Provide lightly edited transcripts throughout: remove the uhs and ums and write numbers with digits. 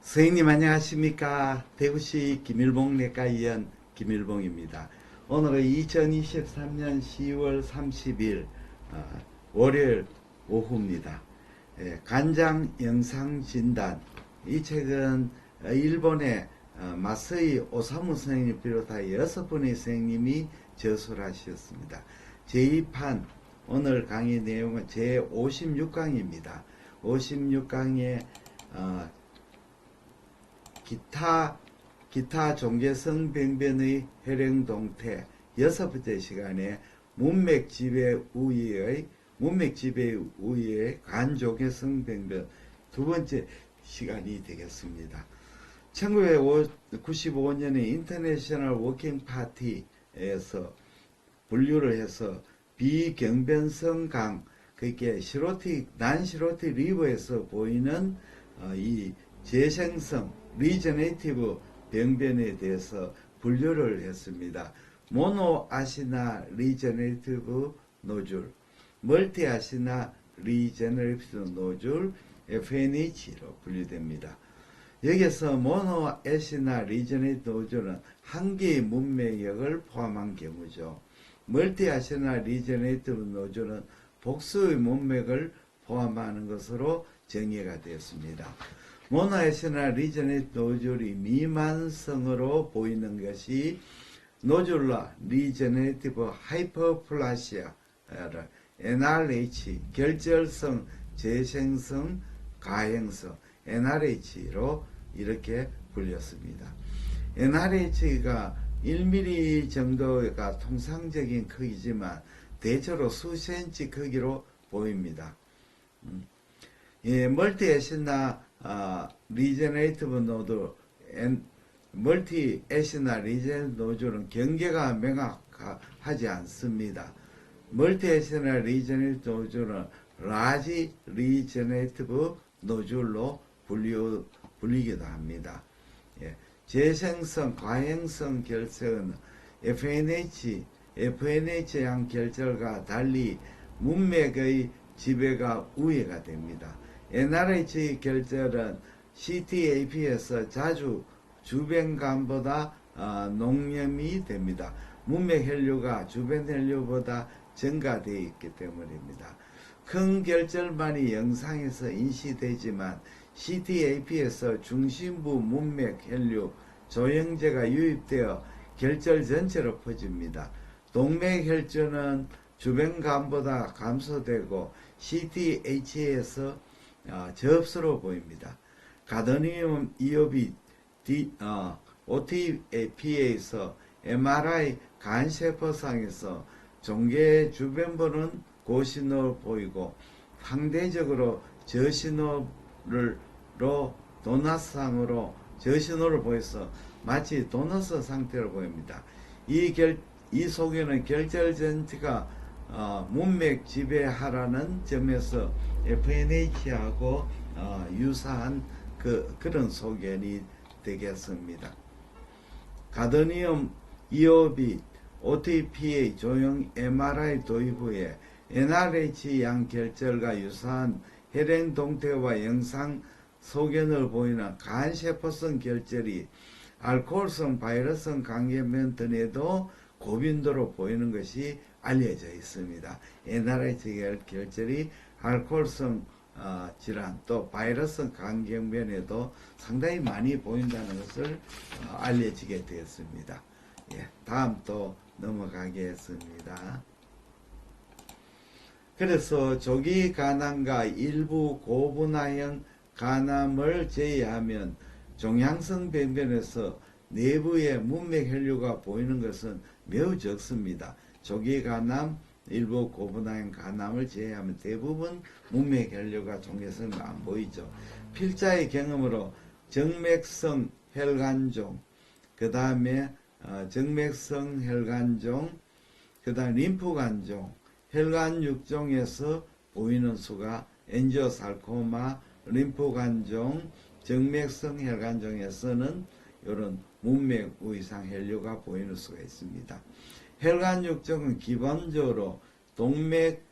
선생님 안녕하십니까. 대구시 김일봉내과의원 김일봉입니다. 오늘은 2023년 10월 30일 월요일 오후입니다. 간장 영상진단, 이 책은 일본의 마스이 오사무 선생님 비롯하여 6분의 선생님이 저술을 하셨습니다. 제2판 오늘 강의 내용은 제56강입니다. 56강에 기타 종괴성 병변의 혈행동태, 6번째 시간에 문맥지배 우위의 간종괴성 병변, 2번째 시간이 되겠습니다. 1995년에 인터내셔널 워킹 파티에서 분류를 해서 비경변성 강, 그게 난시로틱 리버에서 보이는 이 재생성 리제네티브 병변에 대해서 분류를 했습니다. 모노아시나 리제네티브 노즐, 멀티아시나 리제네티브 노즐 FNH로 분류됩니다. 여기서 모노아시나 리제네티브 노즐은 한 개의 문맥역을 포함한 경우죠. 멀티아시나 리제네티브 노즐은 복수의 문맥을 포함하는 것으로 정의가 되었습니다. 모노아시나 리제네티브 노즐이 미만성으로 보이는 것이 노즐라 리제네티브 하이퍼플라시아 NRH, 결절성, 재생성, 가행성 NRH로 이렇게 불렸습니다. NRH가 1mm 정도가 통상적인 크기지만 대체로 수센치 크기로 보입니다. 멀티애시나 리제네이티브 노드, 멀티애시나 리제네이티브 노즐은 경계가 명확하지 않습니다. 멀티애시나 리제네이티브 노즐은 라지 리제네이티브 노즐로 불리기도 합니다. 재생성, 과행성 결석은 FNH양 결절과 달리 문맥의 지배가 우회가 됩니다. NRH 결절은 CTAP에서 자주 주변감보다 농염이 됩니다. 문맥 혈류가 주변 혈류보다 증가되어 있기 때문입니다. 큰 결절만이 영상에서 인시되지만 CTAP에서 중심부 문맥 혈류 조영제가 유입되어 결절 전체로 퍼집니다. 동맥 혈주는 주변감보다 감소되고 CTH에서 접수로 보입니다. 가드니움 이옵이 OTP에서 MRI 간세포상에서 종괴 주변부는 고신호를 보이고 상대적으로 저신호로 도넛상으로 저신호를 보여서 마치 도넛 상태로 보입니다. 이 속에는 결절 전체가 문맥 지배하라는 점에서 FNH하고 유사한 그런 소견이 되겠습니다. 가드니움 이오비 OTPA 조형 MRI 도입 후에 NRH 양 결절과 유사한 혈행 동태와 영상 소견을 보이는 간세포성 결절이 알코올성 바이러스성 감염병 등에도 고빈도로 보이는 것이 알려져 있습니다. NRH 결절이 알코올성 질환 또 바이러스성 감염병에도 상당히 많이 보인다는 것을 알려지게 되었습니다. 다음 또 넘어가겠습니다. 그래서 조기 간암과 일부 고분화형 간암을 제외하면 종양성 병변에서 내부의 문맥 혈류가 보이는 것은 매우 적습니다. 조기 간암, 일부 고분화형 간암을 제외하면 대부분 문맥 혈류가 종괴성이 안 보이죠. 필자의 경험으로 정맥성 혈관종, 그 다음에 정맥성 혈관종, 그 다음 림프관종, 혈관 6종에서 보이는 수가 엔지오살코마, 림프관종, 정맥성 혈관종에서는 이런 문맥 우이상 혈류가 보이는 수가 있습니다. 혈관 6종은 기본적으로 동맥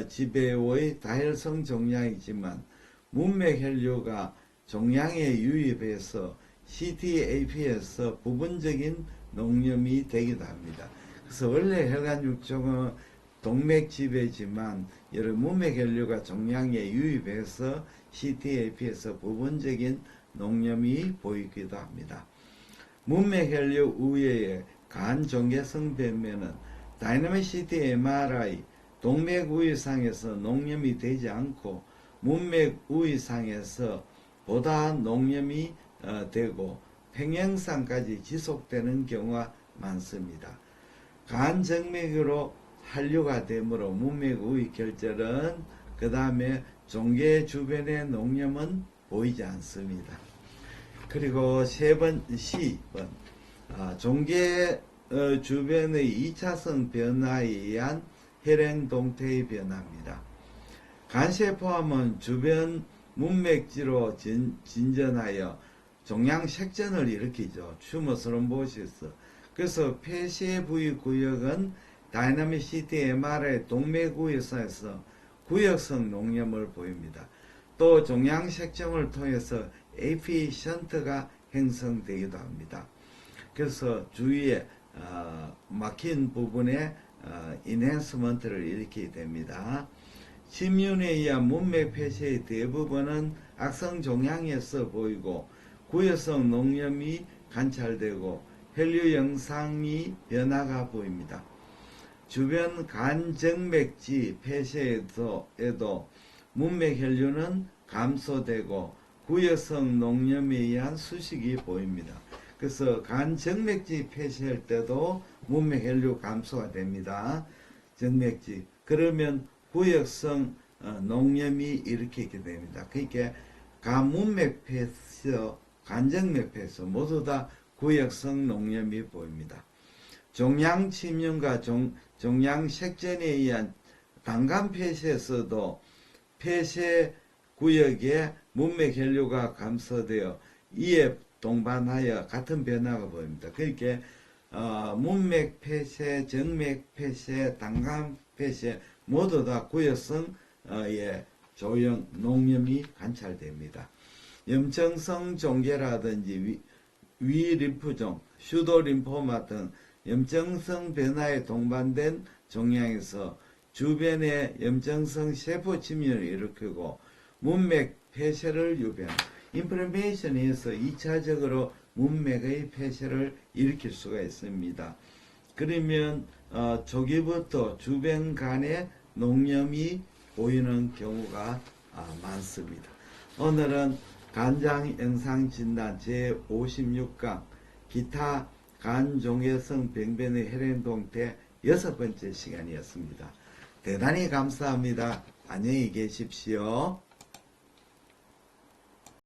지배의 다혈성 종양이지만 문맥 혈류가 종양에 유입해서 CTAP에서 부분적인 농염이 되기도 합니다. 그래서 원래 혈관육종은 동맥지배지만 여러 문맥혈류가 종양에 유입해서 CTAP에서 부분적인 농염이 보이기도 합니다. 문맥혈류 우회의 간종괴성 변면은 다이나믹 CT MRI 동맥 우위상에서 농염이 되지 않고 문맥 우위상에서 보다 농염이 되고 팽형상까지 지속되는 경우가 많습니다. 간정맥으로 한류가 되므로 문맥 우위 결절은 그 다음에 종괴 주변의 농염은 보이지 않습니다. 그리고 C번 종괴 주변의 2차성 변화에 의한 혈행 동태의 변화입니다. 간세포함은 주변 문맥지로 진전하여 종양색전을 일으키죠. 튜머 스롬보시스. 그래서 폐쇄 부위 구역은 다이나믹 CT MRI 동맥구역에서 구역성 농염을 보입니다. 또 종양색점을 통해서 AP 션트가 형성되기도 합니다. 그래서 주위에 막힌 부분에 인핸스먼트를 일으키게 됩니다. 침륜에 의한 문맥 폐쇄의 대부분은 악성 종양에서 보이고 구역성 농염이 관찰되고 혈류 영상이 변화가 보입니다. 주변 간정맥지 폐쇄에도 문맥 혈류는 감소되고 구역성 농염에 의한 수식이 보입니다. 그래서 간정맥지 폐쇄할 때도 문맥 혈류 감소가 됩니다. 정맥지. 그러면 구역성 농염이 일으키게 됩니다. 그러니까 간문맥 폐쇄, 간정맥 폐쇄 모두 다 구역성 농염이 보입니다. 종양 침륜과 종양 색전에 의한 단간 폐쇄에서도 폐쇄 구역에 문맥 혈류가 감소되어 이에 동반하여 같은 변화가 보입니다. 그러니까 문맥 폐쇄, 정맥 폐쇄, 단간 폐쇄 모두 다 구역성의 조형 농염이 관찰됩니다. 염증성 종괴라든지 위림프종, 슈도림포마 등 염증성 변화에 동반된 종양에서 주변에 염증성 세포 침륜을 일으키고 문맥 폐쇄를 유발합니다. 인플레메이션에서 2차적으로 문맥의 폐쇄를 일으킬 수가 있습니다. 그러면 초기부터 주변 간에 농염이 보이는 경우가 많습니다. 오늘은 간장 영상 진단 제56강 기타 간종괴성 병변의 혈행 동태 6번째 시간이었습니다. 대단히 감사합니다. 안녕히 계십시오.